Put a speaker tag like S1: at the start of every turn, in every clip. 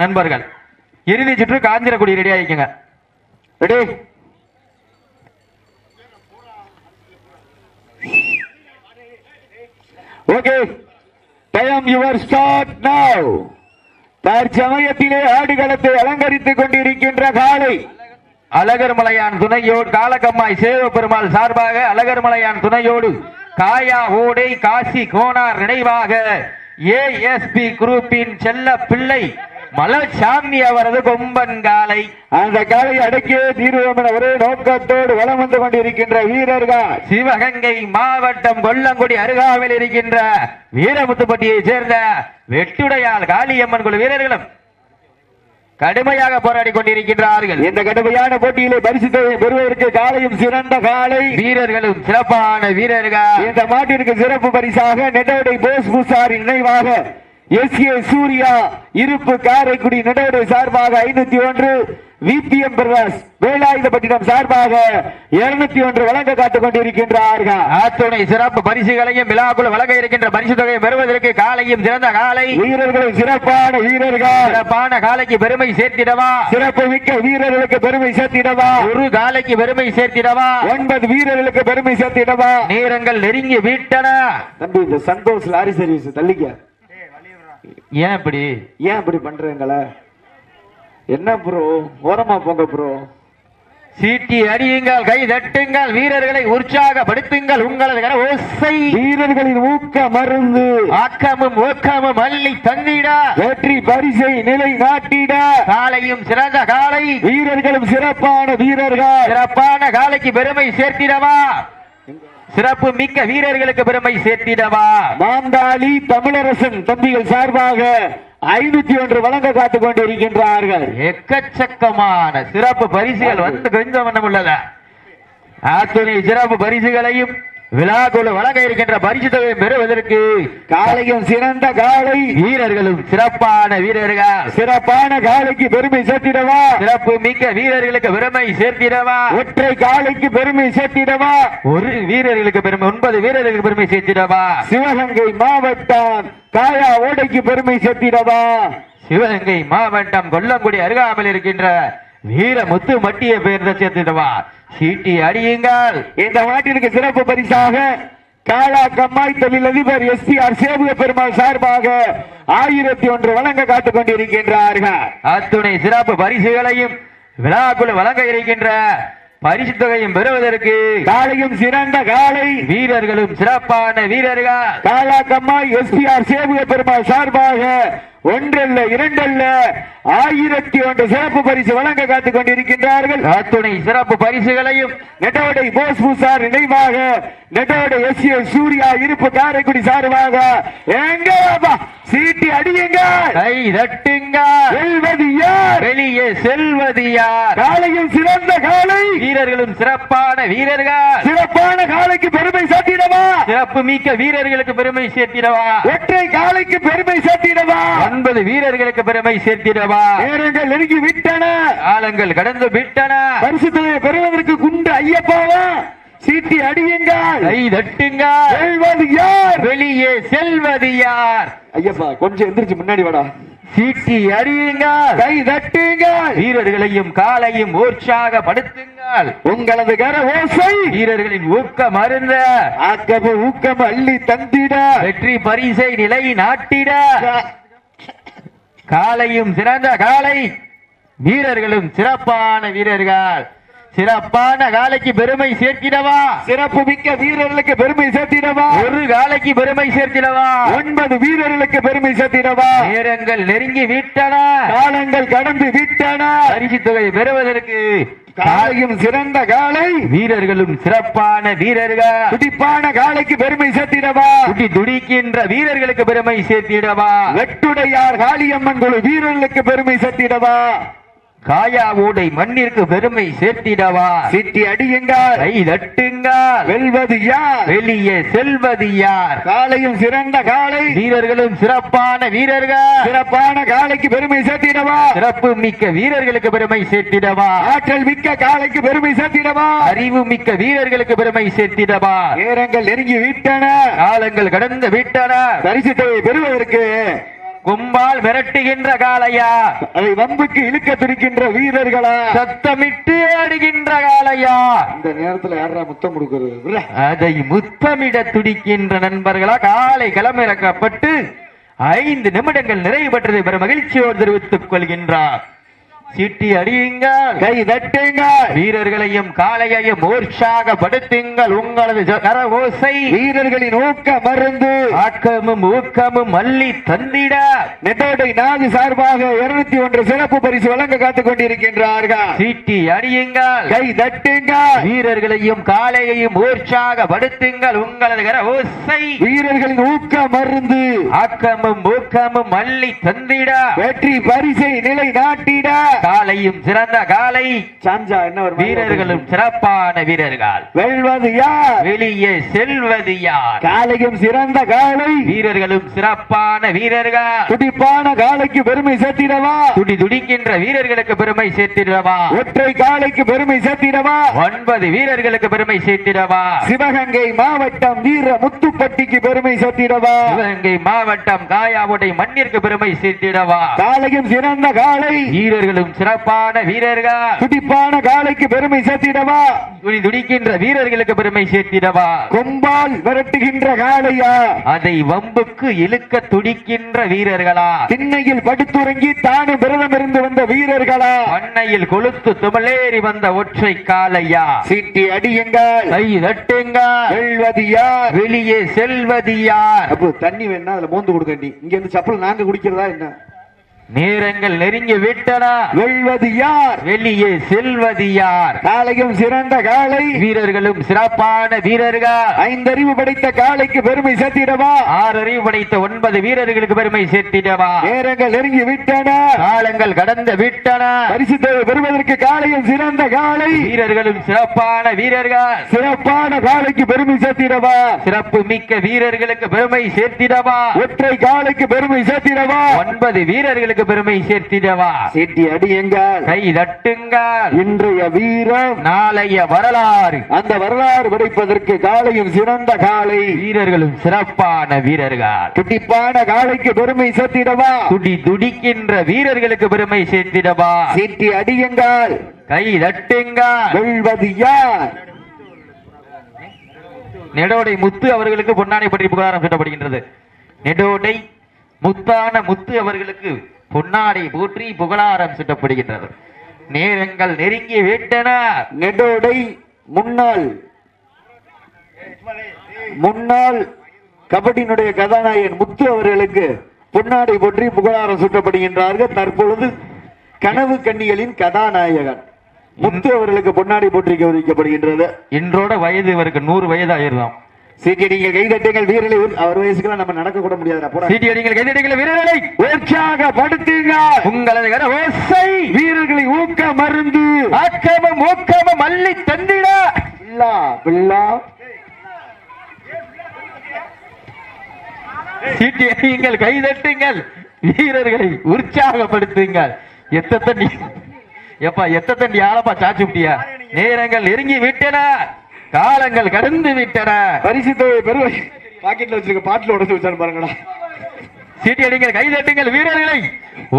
S1: நண்பர்கள். இறுதி சுற்று காஞ்சிரக்குடி ரெடி ஆகிக்கங்க. Ready? Okay, time your start now. தற்சமயத்திலே ஆடுகளத்தை அலங்கரித்துக் கொண்டிருக்கின்ற காலை அழகர்மலையான் துணையோடு காலக்கம்மாய் சேவபெருமாள் சார்பாக அழகர்மலையான் துணையோடு காயா ஓடை காசி கோனார் நினைவாக ஏஎஸ்பி குரூப்பின் செல்ல பிள்ளை மலசாமி அவரது கொம்பன் காலை. அந்த காலை அடக்கிய தீர்வோம் என ஒரே நோக்கத்தோடு வலம் வந்து கொண்டிருக்கின்ற வீரர்கள் சிவகங்கை மாவட்டம் கொல்லங்குடி அருகாமையில் இருக்கின்ற வீரமுத்துப்பட்டியை சேர்ந்த வெட்டுடையால் காளியம்மன் குழு வீரர்களும் கடுமையாக போராடி கொண்டிருக்கின்றார்கள். இந்த கடுமையான போட்டியிலே பரிசு பெறுவதற்கு காலையும் சிறந்த காலை வீரர்களும் சிறப்பான வீரர்கள். இந்த மாட்டிற்கு சிறப்பு பரிசாக நெடவடை போஸ் பூசாரி நினைவாக எஸ்ஏ சூர்யா இருப்பு காரைக்குடி நெடவடை சார்பாக 501, விபிஎம் பிரகாஷ் வேலாயுதப்பட்டினம் சார்பாக 201 வழங்க காத்துக் கொண்டிருக்கின்றார்கள். அத்துணை சிறப்பு பரிசுகளையும் விழாக்குள் வழங்க இருக்கின்ற பரிசு தொகையை பெறுவதற்கு காலையும் சிறந்த காலை வீரர்களும் சிறப்பான வீரர்கள். சிறப்பான காலைக்கு பெருமை சேர்த்திடவா, சிறப்பு மிக்க வீரர்களுக்கு பெருமை சேர்த்திடவா, ஒரு காலைக்கு பெருமை சேர்த்திடவா, 9 வீரர்களுக்கு பெருமை சேர்த்திடவா. நேரங்கள் நெருங்கி விட்டன. தம்பி, இந்த சந்தோஷ் லாரி சர்வீஸ் தள்ளிக்க. ஏன் இப்படி பண்றீங்கள? என்ன ப்ரோ, ஓரமா போங்க ப்ரோ. சீட்டி அடியுங்கள், கை தட்டுங்கள், வீரர்களை உற்சாகப்படுத்துங்கள். உங்களது ஓசை வீரர்களின் ஊக்க மருந்து ஆக்கமும் ஊக்கமும் அள்ளி தந்திட வெற்றி பரிசை நிலை நாட்டிட காலையும் சிறந்த காலை வீரர்களும் சிறப்பான வீரர்கள். சிறப்பான காலைக்கு பெருமை சேர்த்திடவா, சிறப்பு மிக்க வீரர்களுக்கு பெருமை சேர்த்திடவா. மாந்தாளி தமிழரசன் தம்பிகள் சார்பாக 501 வழங்க காத்துக் கொண்டிருக்கின்றார்கள். எக்கச்சக்கமான சிறப்பு பரிசுகள் வந்து கொஞ்சம் வண்ணம் உள்ளத. அத்துணை சிறப்பு பரிசுகளையும் விழாக்குழு வழங்க இருக்கின்ற பரிசு தொகையை பெறுவதற்கு காலையும் சிறந்த காலை வீரர்களும் சிறப்பான வீரர்கள். சிறப்பான காலைக்கு பெருமை சேர்த்திடவா, சிறப்பு மிக்க வீரர்களுக்கு பெருமை சேர்த்திடவா, ஒற்றை காலைக்கு பெருமை சேர்த்திடவா, ஒரு வீரர்களுக்கு பெருமை 9 வீரர்களுக்கு பெருமை சேர்த்திடவா. சிவகங்கை மாவட்டம் காயா ஓடைக்கு பெருமை சேர்த்திடவா. சிவகங்கை மாவட்டம் கொல்லங்குடி அருகாமையில் இருக்கின்ற வீர முத்து மட்டிய பெயர்ந்த சேர்த்திடவா. சீட்டி அடியுங்கள். இந்த நாட்டிற்கு சிறப்பு பரிசாக காலா கம்மாய் தொழில் அதிபர் எஸ்பிஆர் சேவிய பெருமாள் சார்பாக 1001 வழங்க காத்துக் கொண்டிருக்கின்றார்கள். அத்துணை சிறப்பு பரிசுகளையும் விழாக்குழு வழங்க இருக்கின்ற பரிசு தொகையும் பெறுவதற்கு காலையும் சிறந்த காலை வீரர்களும் சிறப்பான வீரர்கள். காலா கம்மாய் எஸ்பிஆர் சேவிய பெருமாள் சார்பாக 1 அல்ல 2 அல்ல 1001 சிறப்பு பரிசு வழங்க காத்துக் கொண்டிருக்கின்றார்கள். அத்துணை சிறப்பு பரிசுகளையும் நெட்டவடை போஸ் பூசார் நினைவாக நெட்டவடை எஸ்ஏ சூர்யா இருப்பு காரைக்குடி சார்பாக எங்க சீட்டி அடியுங்க, கை தட்டுங்க. செல்வது யார், வெளியே செல்வது யார். காலையும் சிறந்த காலை வீரர்களும் சிறப்பான வீரர்கள். சிறப்பான காலைக்கு பெருமை சேர்த்திடவா, சிறப்பு மிக்க வீரர்களுக்கு பெருமை சேர்த்திடவா, ஒற்றை காலைக்கு பெருமை சேர்த்திடவா, 9 வீரர்களுக்கு பெருமை சேர்த்திடவா. நேரங்கள் நெருங்கி விட்டன, காலங்கள் கடந்து விட்டன. பரிசு தொகையை பெறுவதற்கு குண்டு ஐயப்பாவா சீட்டி அடியுங்கள், கை தட்டுங்கள். செல்வது யார், வெளியே செல்வது யார். ஐயப்பா கொஞ்சம் எந்திரிச்சு முன்னாடி வாடா. சீட்டி அடியுங்கள், கை தட்டுங்கள். வீரர்களையும் காலையும் உற்சாகப்படுத்துங்கள். உங்களது கர ஓசை வீரர்களின் ஊக்கம் அருந்த ஆக்கம ஊக்கம் அள்ளி தந்திட வெற்றி பரிசை நிலை நாட்டிட காலையும் சிறந்த காலை வீரர்களும் சிறப்பான வீரர்கள். சிறப்பான காலைக்கு பெருமை சேர்த்திடவா, சிறப்பு மிக்க வீரர்களுக்கு பெருமை சேர்த்திடவா, ஒரு காலைக்கு பெருமை சேர்த்திடவா, 9 வீரர்களுக்கு பெருமை சேர்த்திடவா. நேரங்கள் நெருங்கி விட்டன, காலங்கள் கடந்து விட்டன. பரிசு தொகை பெறுவதற்கு காலையும் சிறந்த காலை வீரர்களும் சிறப்பான வீரர்கள். துடிப்பான காலைக்கு பெருமை சேர்த்திடவா, துடிக்கின்ற வீரர்களுக்கு பெருமை சேர்த்திடவா. வெட்டுடையார் காளியம்மன் குழு வீரர்களுக்கு பெருமை சேர்த்திடவா. காயா ஓடை மண்ணிற்கு பெருமை சேர்த்திடவா. சிட்டி அடியுங்கள், கை தட்டுங்கள். வெல்வது யார், வெளியே செல்வது யார். காலையும் சிறந்த காலை வீரர்களும் சிறப்பான வீரர்கள். சிறப்பான காலைக்கு பெருமை சேர்த்திடவா, சிறப்பு மிக்க வீரர்களுக்கு பெருமை சேர்த்திடவா. ஆற்றல் மிக்க காலைக்கு பெருமை சேர்த்திடவா, அறிவு மிக்க வீரர்களுக்கு பெருமை சேர்த்திடவா. நேரங்கள் நெருங்கி விட்டன, காலங்கள் கடந்து விட்டன. பரிசு தொகை பெறுவதற்கு கும்பால் மிரட்டுகின்ற காளையா,
S2: அதை வம்புக்கு இழுக்க துடிக்கின்ற வீரர்களா,
S1: சத்தமிட்டு ஆடுகின்ற காளையா,
S2: இந்த நேரத்தில் யாரா முத்தம் கொடுக்கிறது,
S1: அதை முத்தமிட துடிக்கின்ற நண்பர்களா, காலை களமிறக்கப்பட்டு 5 நிமிடங்கள் நிறைவு பெற்றதை பெற மகிழ்ச்சியோடு தெரிவித்துக் கொள்கின்றார். சீட்டி அடியுங்கள்,
S2: கை தட்டுங்கள்,
S1: வீரர்களையும் காளையையும் உற்சாகப்படுத்துங்கள். உங்களது கர ஓசை
S2: வீரர்களின் ஊக்க மருந்து,
S1: ஆக்கமும் ஊக்கமும் மல்லி தந்திட
S2: நெட்டோடை நாவி சார்பாக 201 சிறப்பு பரிசு வழங்க காத்துக் கொண்டிருக்கின்றார்கள்.
S1: சீட்டி அடியுங்கள்,
S2: கை தட்டுங்கள்,
S1: வீரர்களையும் காளையையும் உற்சாகப்படுத்துங்கள். உங்களது கர ஓசை
S2: வீரர்களின் ஊக்க மருந்து,
S1: ஆக்கமும் ஊக்கமும் மல்லி தந்திட
S2: வெற்றி பரிசை நிலை நாட்டிட
S1: காலையும் சிறந்த காலை,
S2: சாஞ்சா என்ன
S1: வீரர்களும் சிறப்பான வீரர்கள்.
S2: வெல்வது யார்,
S1: வெளியே செல்வது யார்,
S2: காலையும் சிறந்த காலை,
S1: வீரர்களும் சிறப்பான வீரர்கள்.
S2: துடிப்பான காலைக்கு பெருமை சேர்த்திடவா,
S1: துடி துடிக்கின்ற வீரர்களுக்கு பெருமை சேர்த்திடவா,
S2: ஒற்றை காலைக்கு பெருமை சேர்த்திடவா,
S1: 9 வீரர்களுக்கு பெருமை சேர்த்திடவா,
S2: சிவகங்கை மாவட்டம் வீர முத்துப்பட்டிக்கு பெருமை சேர்த்திடவா,
S1: சிவகங்கை மாவட்டம் காயாவுடைய மண்ணிற்கு பெருமை சேர்த்திடவா,
S2: காலையும் சிறந்த காலை,
S1: வீரர்களும் சிறப்பான வீரர்கள்.
S2: துடிப்பான காலைக்கு பெருமை சேர்த்திடவா,
S1: துடி துடிக்கின்ற வீரர்களுக்கு பெருமை சேர்த்திடவா,
S2: கொம்பால் விரட்டுகின்ற காளையா,
S1: அதை வம்புக்கு இழுக்க துடிக்கின்ற வீரர்களா,
S2: திண்ணையில் படுத்துறங்கி தானும் விரதம் இருந்து வந்த வீரர்களா,
S1: பண்ணையில் கொளுத்து துமலேறி வந்த ஒற்றை காளையா,
S2: சீட்டி அடியுங்கள்,
S1: கை தட்டுங்கள்,
S2: வெல்வது யார்,
S1: வெளியே செல்வது யார்.
S2: அப்போ தண்ணி வேணா அதுல மோந்து கொடுக்கண்டி, இங்க இருந்து சப்பல் நாங்க குடிக்கிறதா என்ன,
S1: நேரங்கள் நெருங்கி விட்டன,
S2: வெல்வது யார்,
S1: வெளியே செல்வது யார்.
S2: காலையும் சிறந்த காலை,
S1: வீரர்களும் சிறப்பான வீரர்கள்.
S2: 5 அறிவு படைத்த காலைக்கு பெருமை சேர்த்திடவா,
S1: 6 அறிவு படைத்த 9 வீரர்களுக்கு பெருமை சேர்த்திடவா.
S2: நேரங்கள் நெருங்கி விட்டன,
S1: காலங்கள் கடந்து விட்டன,
S2: பரிசு தொகை பெறுவதற்கு காலையும் சிறந்த காலை,
S1: வீரர்களும் சிறப்பான வீரர்கள்.
S2: சிறப்பான காலைக்கு பெருமை சேர்த்திடவா,
S1: சிறப்பு மிக்க வீரர்களுக்கு பெருமை சேர்த்திடவா,
S2: ஒற்றை காலைக்கு பெருமை சேர்த்திடவா,
S1: 9 வீரர்களுக்கு பெருமை சேர்த்திடவா.
S2: சீட்டி அடியுங்கள்,
S1: கை தட்டுங்கள்,
S2: இன்றைய வீரம்
S1: நாளைய வரலாறு.
S2: அந்த வரலாறு படைப்பதற்கு காலையும் சிறந்த காலை,
S1: வீரர்களும் சிறப்பான வீரர்கள்.
S2: துடிப்பான காலைக்கு பெருமை சேர்த்திடவா,
S1: துடி துடிக்கின்ற வீரர்களுக்கு பெருமை சேர்த்திடவா.
S2: சீட்டி அடியுங்கள்,
S1: கை தட்டுங்கள்,
S2: வெல்வது யார்,
S1: நெடோடை முத்து அவர்களுக்கு பொன்னாடை பற்றி புகாரம் சூட்டப்படுகின்றது. நெடோடை முத்தான முத்து அவர்களுக்கு பொன்னாடை போற்றி புகழாரம் சூட்டப்படுகின்றது. நேரங்கள் நெருங்கி விட்டன.
S2: நெடோடை முன்னாள் கபடியினுடைய கதாநாயகன் முத்து அவர்களுக்கு பொன்னாடை போற்றி புகழாரம் சூட்டப்படுகின்றார்கள். தற்பொழுது கனவு கன்னிகளின் கதாநாயகன் முத்து அவர்களுக்கு பொன்னாடை போற்றி கௌரவிக்கப்படுகின்றது.
S1: இன்றோட வயது இவருக்கு 100 வயது ஆயிருந்தாம்.
S2: சீட்டியடிங்கள் கைதட்டுங்கள் வீரர்களை, அவர் வயசுக்குலாம் நம்ம நடக்க கூட முடியாது.
S1: சீட்டியடிங்கள் கைதட்டுங்கள் வீரர்களை
S2: உற்சாகப்படுத்துங்க.
S1: உங்களது ஓசை
S2: வீரர்களை ஊக்க மருந்து,
S1: ஆக்கமும் ஊக்கமும் அள்ளி தந்திட சீட்டியடிங்கள் கைதட்டுங்கள் வீரர்களை உற்சாகப்படுத்துங்கள். எத்த தண்டி ஆளப்பா சாச்சு விட்டியா. நேரங்கள் நெருங்கி விட்டன, காலங்கள் கடந்து விட்டன.
S2: பரிசு தொகை பெறுவ பாக்கெட்ல வச்சிருக்க பாட்டில் உடச்சு வச்சாரு பாருங்கடா.
S1: சீட்டியடிங்கள் கைதட்டுங்கள் வீரர்களை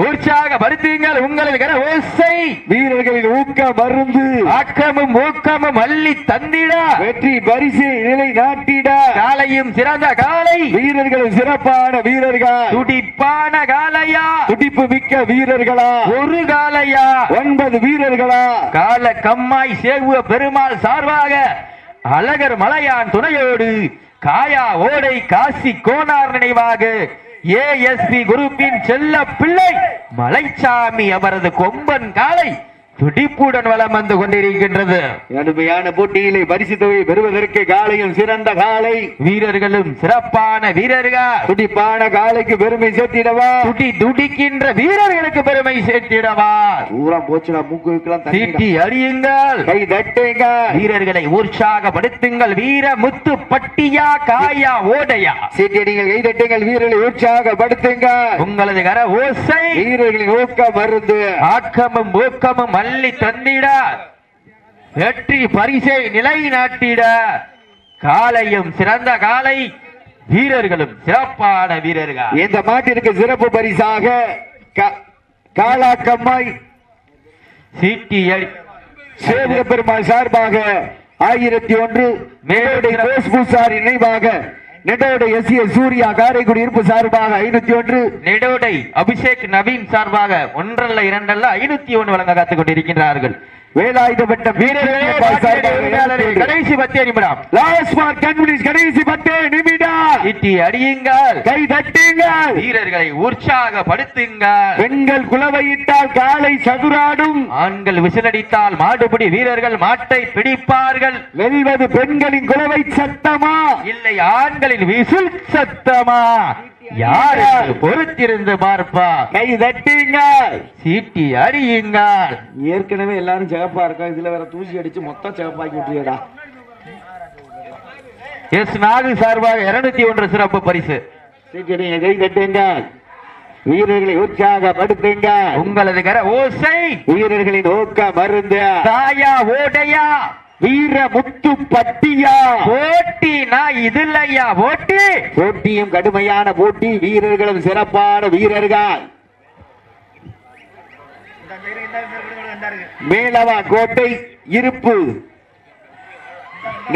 S1: உற்சாகப்படுத்துங்கள். உங்களது கர ஓசை
S2: வீரர்களின் ஊக்க மருந்து,
S1: ஆக்கமும் ஊக்கமும் அள்ளி தந்திட
S2: வெற்றி பரிசை நிலை நாட்டிட
S1: காலையும் சிறந்த காலை,
S2: வீரர்களும் சிறப்பான வீரர்கள்.
S1: துடிப்பான காலையா,
S2: துடிப்பு மிக்க வீரர்களா,
S1: ஒரு காலையா,
S2: 9 வீரர்களா.
S1: கால கம்மாய் சேவுவ பெருமாள் சார்பாக அழகர் மலையான் துணையோடு காயா ஓடை காசி கோனார் நினைவாக ஏஎஸ்பி குரூப்பின் செல்ல பிள்ளை மலைச்சாமி அவரது கொம்பன் காலை துடிப்புடன் வலம் வந்து கொண்டிருக்கின்றது.
S2: கடுமையான போட்டியிலே பரிசு தொகை பெறுவதற்கு காலையும் சிறந்த காலை, வீரர்களும் சிறப்பான வீரர்கள். துடிப்பான காலைக்கு பெருமை சேர்த்திடவா,
S1: துடி துடிக்கின்ற வீரர்களுக்கு பெருமை சேர்த்திடவா.
S2: ஊரா போச்சுடா, மூக்குலாம்
S1: சீட்டி அடியுங்கள்,
S2: கை தட்டுங்கள்,
S1: வீரர்களை உற்சாகப்படுத்துங்கள். வீர முத்து பட்டியா காயா ஓடையா,
S2: சீட்டி அடிங்கள், கை தட்டுங்கள், வீரர்களை உற்சாகப்படுத்துங்கள்.
S1: உங்களது கர ஓசை
S2: வீரர்களின் ஊக்க மருந்து,
S1: ஆக்கமும் ஊக்கமும் அள்ளி தந்திட வெற்றி பரிசை நிலைநாட்டிட காலையும் சிறந்த காலை, வீரர்களும் சிறப்பான வீரர்கள்.
S2: இந்த மாட்டிற்கு சிறப்பு பரிசாக காலாக்கம்மாய்
S1: சீட்டி
S2: சேவிய பெருமாள் சார்பாக 1001, மேலோடை கோஸ்பூசார் நினைவாக நெடோடை எஸ் சூர்யா காரைக்குடி இருப்பு சார்பாக 501,
S1: நெடோடை அபிஷேக் நவீன் சார்பாக 1 அல்ல 2 அல்ல 501 வழங்க காத்துக் கொண்டிருக்கின்றார்கள்.
S2: வேலாயுதப்பட்ட வீரர்களே
S1: கடைசி 10 நிமிடம்.
S2: கடைசி 10 நிமிடம்.
S1: இட்டி அடியுங்கள்,
S2: கை தட்டுங்கள்,
S1: வீரர்களை உற்சாகப்படுத்துங்கள்.
S2: பெண்கள் குலவையிட்டால் காலை சதுராடும்,
S1: ஆண்கள் விசிலடித்தால் மாடுபிடி வீரர்கள் மாட்டை பிடிப்பார்கள்.
S2: வெல்வது பெண்களின் குலவை சத்தமா
S1: இல்லை ஆண்களின் விசில் சத்தமா? யார் பொறுத்திருந்து பார்ப்பா.
S2: கை தட்டுங்கள்,
S1: சீட்டி அடியுங்கள்.
S2: ஏற்கனவே எல்லாரும் சிவப்பா இருக்கா, இதுல வேற தூசி அடிச்சு மொத்தம் சிவப்பாக்கி விட்டுறியடா.
S1: எஸ் நாகு சார்பாக 201 சிறப்பு பரிசு.
S2: கை தட்டுங்கள், வீரர்களை உற்சாகப்படுத்துங்கள்.
S1: உங்களது கர ஓசை
S2: வீரர்களின் ஊக்க மருந்து.
S1: தாயா ஓடையா
S2: வீர முத்து பட்டியா
S1: போட்டி நான் இதுலையா போட்டி.
S2: போட்டியும் கடுமையான போட்டி, வீரர்களும் சிறப்பான வீரர்கள். மேலவா கோட்டை இருப்பு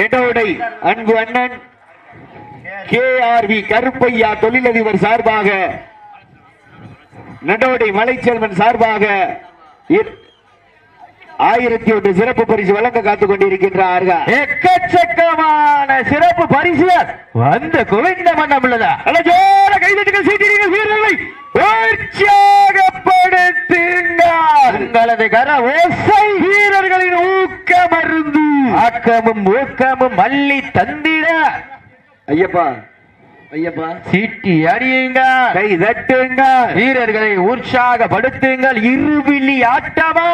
S2: நெடோடை அன்பு அண்ணன் KRV கருப்பையா தொழிலதிபர் சார்பாக, நெடோடை மலைச்செல்வன் சார்பாக 1001 சிறப்பு பரிசு வழங்க காத்துக் கொண்டிருக்கின்றார்கள்.
S1: எக்கச்சக்கமான சிறப்பு பரிசு வந்து குவிந்த மன்னம் உள்ளதா.
S2: கைதட்டுகள், சீட்டிகள், வீரர்களை உற்சாகப்படுத்துங்கள்.
S1: உங்களது கர ஓசை
S2: வீரர்களின் ஊக்க மருந்து.
S1: ஆக்கமும் ஊக்கமும் மல்லி தந்திட
S2: ஐயப்பா ஐயப்பா
S1: சீட்டி அடியுங்க,
S2: கை தட்டுங்க,
S1: வீரர்களை உற்சாகப்படுத்துங்கள். இருவிழி ஆட்டமா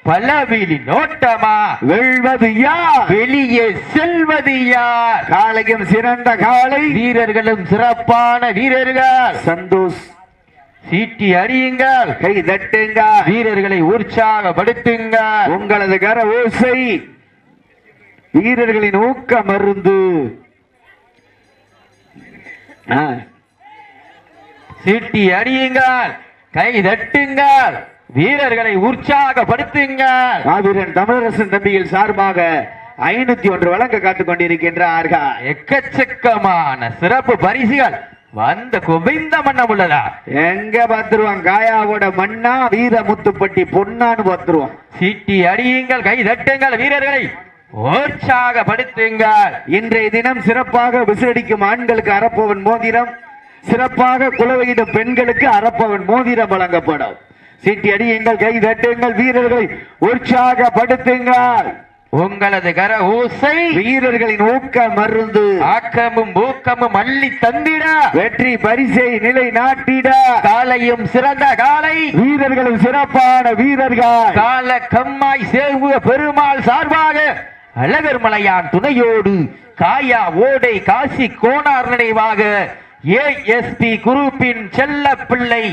S1: பலவிழி நோட்டமா?
S2: வெல்வது யார்,
S1: வெளியே செல்வது யார்?
S2: காலையும் சிறந்த காலை,
S1: வீரர்களும் சிறப்பான வீரர்கள்.
S2: சந்தோஷ்
S1: சீட்டி அடியுங்கள்,
S2: கை தட்டுங்க,
S1: வீரர்களை உற்சாகப்படுத்துங்க.
S2: உங்களது கர ஓசை வீரர்களின் ஊக்க மருந்து.
S1: சீட்டி அடியுங்கள், கை தட்டுங்கள், வீரர்களை உற்சாகப்படுத்துங்கள்.
S2: காவிரன் தமிழரசன் தம்பியில் சார்பாக 501 வழங்க காத்துக் கொண்டிருக்கின்றார்கள்.
S1: எக்கச்சக்கமான சிறப்பு பரிசுகள் வந்து குவிந்த மன்னம் உள்ளதா.
S2: எங்க பாத்துருவான், காயாவோட மண்ணா வீரமுத்துப்பட்டி பொன்னான்னு பாத்துருவோம்.
S1: சீட்டி அடியுங்கள், கை தட்டுங்கள், வீரர்களை உற்சாகப்படுத்துங்கள்.
S2: இன்றைய தினம் சிறப்பாக விசிலடிக்கும் ஆண்களுக்கு அரப்பவன் மோதிரம், சிறப்பாக குலவையிடும் பெண்களுக்கு அரப்பவன் மோதிரம் வழங்கப்படும். சீட்டி அடியுங்கள், கை தட்டுங்கள், வீரர்களை உற்சாகப்படுத்துங்கள்.
S1: உங்களது கர ஓசை
S2: வீரர்களின் ஊக்க மருந்து.
S1: ஆக்கமும் ஊக்கமும் அள்ளி தந்திட
S2: வெற்றி பரிசை நிலை நாட்டிட
S1: காலையும் சிறந்த காலை,
S2: வீரர்களும் சிறப்பான வீரர்கள்.
S1: கால கம்மாய் சேவுக பெருமாள் சார்பாக அழகர் மலையான் துணையோடு காயா ஓடை காசி கோனார் நினைவாக ASP குரூப்பின் செல்ல பிள்ளை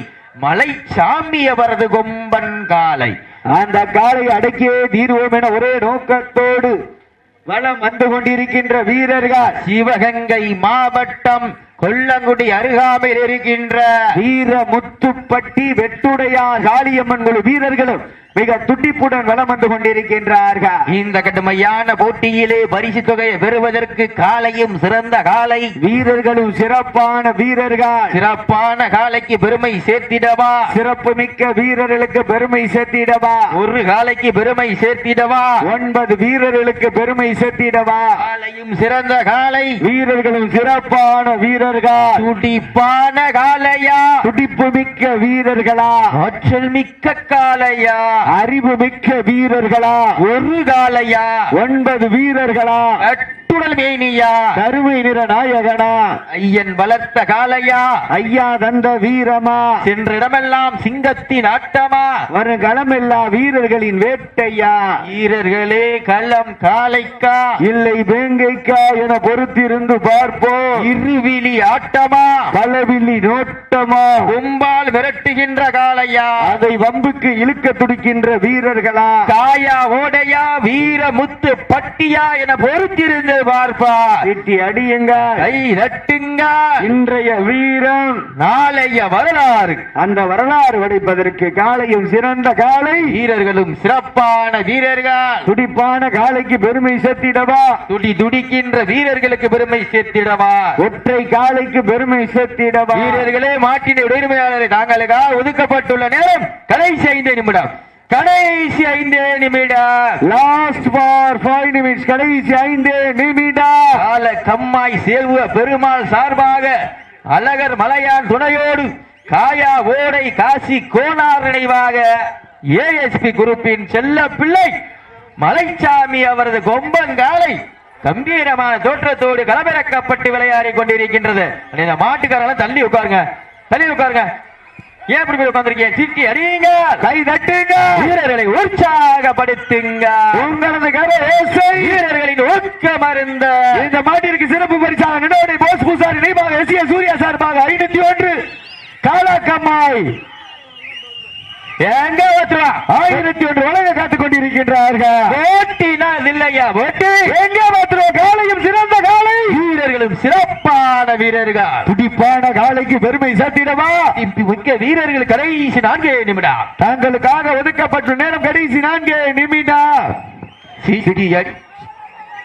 S1: மலை சாமியவரது கொம்பன் காலை.
S2: அந்த காலை அடக்கியே தீர்வோம் என ஒரே நோக்கத்தோடு வலம் வந்து கொண்டிருக்கின்ற வீரர்கள்
S1: சிவகங்கை மாவட்டம் கொல்லங்குடி அருகாமையில் இருக்கின்ற
S2: வீரமுத்துப்பட்டி வெட்டுடையார் காளியம்மன் குழு வீரர்களும் மிக துடிப்புடன் வலம் வந்து கொண்டிருக்கின்றார்கள்.
S1: இந்த கடுமையான போட்டியிலே பரிசு தொகையை பெறுவதற்கு காலையும் சிறந்த காலை,
S2: வீரர்களும் சிறப்பான வீரர்கள்.
S1: சிறப்பான காலைக்கு பெருமை சேர்த்திடவா,
S2: சிறப்பு மிக்க வீரர்களுக்கு பெருமை சேர்த்திடவா,
S1: ஒரு காலைக்கு பெருமை சேர்த்திடவா,
S2: 9 வீரர்களுக்கு பெருமை சேர்த்திடவா.
S1: காலையும் சிறந்த காலை,
S2: வீரர்களும் சிறப்பான வீரர்கள்.
S1: துடிப்பான காலையா,
S2: துடிப்பு மிக்க வீரர்களா,
S1: ஆற்றல் மிக்க காலையா,
S2: அறிவு மிக்க வீரர்களா,
S1: ஒரு காலையா,
S2: 9 வீரர்களா,
S1: கட்டுடல் மேனியா,
S2: கருமை நிற நாயகனா,
S1: ஐயன் வளர்த்த காலையா,
S2: ஐயா தந்த வீரமா,
S1: சென்ற இடமெல்லாம் சிங்கத்தின் ஆட்டமா,
S2: வரும் களமெல்லா வீரர்களின் வேட்டையா.
S1: வீரர்களே களம் காலைக்கா
S2: இல்லை வேங்கைக்கா என பொறுத்திருந்து பார்ப்போம்.
S1: இருவிழி ஆட்டமா
S2: பலவில்லி நோட்டமா,
S1: கும்பால் விரட்டுகின்ற காலையா,
S2: அதை வம்புக்கு இழுக்க துடிக்கின்ற வீரர்களா,
S1: காயா ஓடையா வீர முத்து பட்டியா என பொறுத்திருந்து பார்ப்பார்.
S2: சிட்டி அடியுங்க,
S1: கை தட்டுங்க.
S2: இன்றைய வீரம்
S1: நாளைய வரலாறு.
S2: அந்த வரலாறு படைப்பதற்கு காலையும் சிறந்த காலை,
S1: வீரர்களும் சிறப்பான வீரர்கள்.
S2: துடிப்பான காலைக்கு பெருமை சேர்த்திடவா,
S1: துடிக்கின்ற வீரர்களுக்கு பெருமை சேர்த்திடவா,
S2: ஒற்றை காலைக்கு பெருமை சேர்த்திடவா.
S1: வீரர்களே, மாட்டின் உரிமையாளரை தாங்களுக்காக ஒதுக்கப்பட்டுள்ள நேரம் கடைசி 5 நிமிடம். கடைசி 5 நிமிடம்.
S2: Last for 5 minutes. கடைசி 5 நிமிடம்.
S1: கால கம்மாய் சேவ பெருமாள் சார்பாக அழகர் மலையான் துணையோடு காயா ஓடை காசி கோனார் நினைவாக ஏஎஸ்பி குரூப்பின் செல்ல பிள்ளை மலைச்சாமி அவரது கொம்பன் காலை கம்பீரமான தோற்றத்தோடு களமிறக்கப்பட்டு விளையாடி கொண்டிருக்கின்றது. இந்த மாட்டுக்காரெல்லாம் தள்ளி உட்காருங்க, தள்ளி உட்காருங்க. ஏன் இப்படி உட்கார்ந்திருக்கீங்க? சீட்டி அடியுங்க, கை தட்டுங்க, வீரர்களை உற்சாகப்படுத்துங்க. உங்களது கரவேசை வீரர்களின் ஊக்கம் அருந்த இந்த மாட்டிற்கு சிறப்பு பரிசாக நினைவுடை போஸ் பூசாரி நினைவாக எஸ். சூர்யா சார்பாக 501 காலாக்கம்மாய் எங்க 1001 வழங்க காத்துக் கொண்டிருக்கின்றார்கள். போட்டினா இல்லையா, போட்டி எங்க காலையும் சிறந்த காலை, வீரர்களும் சிறப்பான வீரர்கள். துடிப்பான காலைக்கு பெருமை சேர்த்திடவா, மிக்க வீரர்கள். கடைசி 4 நிமிடம். தாங்களுக்காக ஒதுக்கப்பட்ட நேரம் கடைசி 4 நிமிடம். சீட்டி அடி,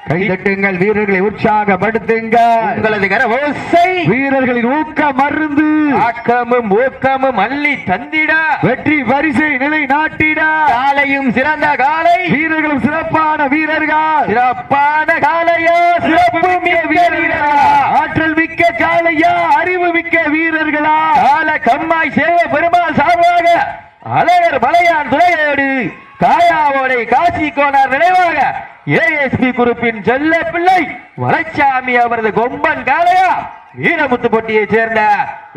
S1: கை தட்டுங்கள், வீரர்களை உற்சாகப்படுத்துங்கள். உங்களது கரவோசை வீரர்களின் ஊக்கம் மருந்து, ஆக்கமும் ஊக்கமும் அள்ளி தந்திட வெற்றி பரிசை நிலை நாட்டிட. காலையும் சிறந்த காலை, வீரர்களும் சிறப்பான வீரர்கள். சிறப்பான காலையா, சிறப்பு மிக்க வீரர்களா, ஆற்றல் மிக்க காலையா, அறிவு மிக்க வீரர்களா. கால கம்மாய் சேவ பெருமாள் சார்பாக அழகர் மலையான் துணையோடு காயாவோடை காசி கோனார் நினைவாக ஏஎஸ்பி குரூப்பின் செல்ல பிள்ளை மலைச்சாமி அவரது கொம்பன் காளையா வீரமுத்துப்பட்டியை சேர்ந்த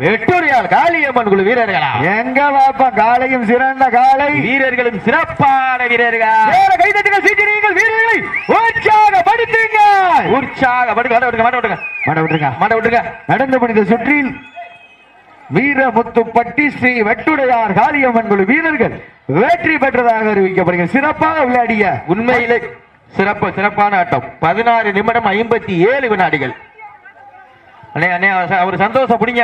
S1: வெட்டூரியால் காளியம்மன் குழு வீரர்களா. எங்க வாப்பா காலையும் சிறந்த காலை, வீரர்களும் சிறப்பான வீரர்கள். கைதட்டுங்கள், சீட்டினீங்கள், வீரர்களை உற்சாகப்படுத்துங்க, உற்சாகப்படுத்துங்க. நடந்து முடிந்த சுற்றில் வீரமுத்துப்பட்டி ஸ்ரீ வெட்டுடையார் காளியம்மன் குழு வீரர்கள் வெற்றி பெற்றதாக அறிவிக்கப்படுகிறது. சிறப்பாக விளையாடிய உண்மையிலே சிறப்பான ஆட்டம். 16 நிமிடம் 57 வினாடிகள். அவர் சந்தோஷம் பிடிங்க.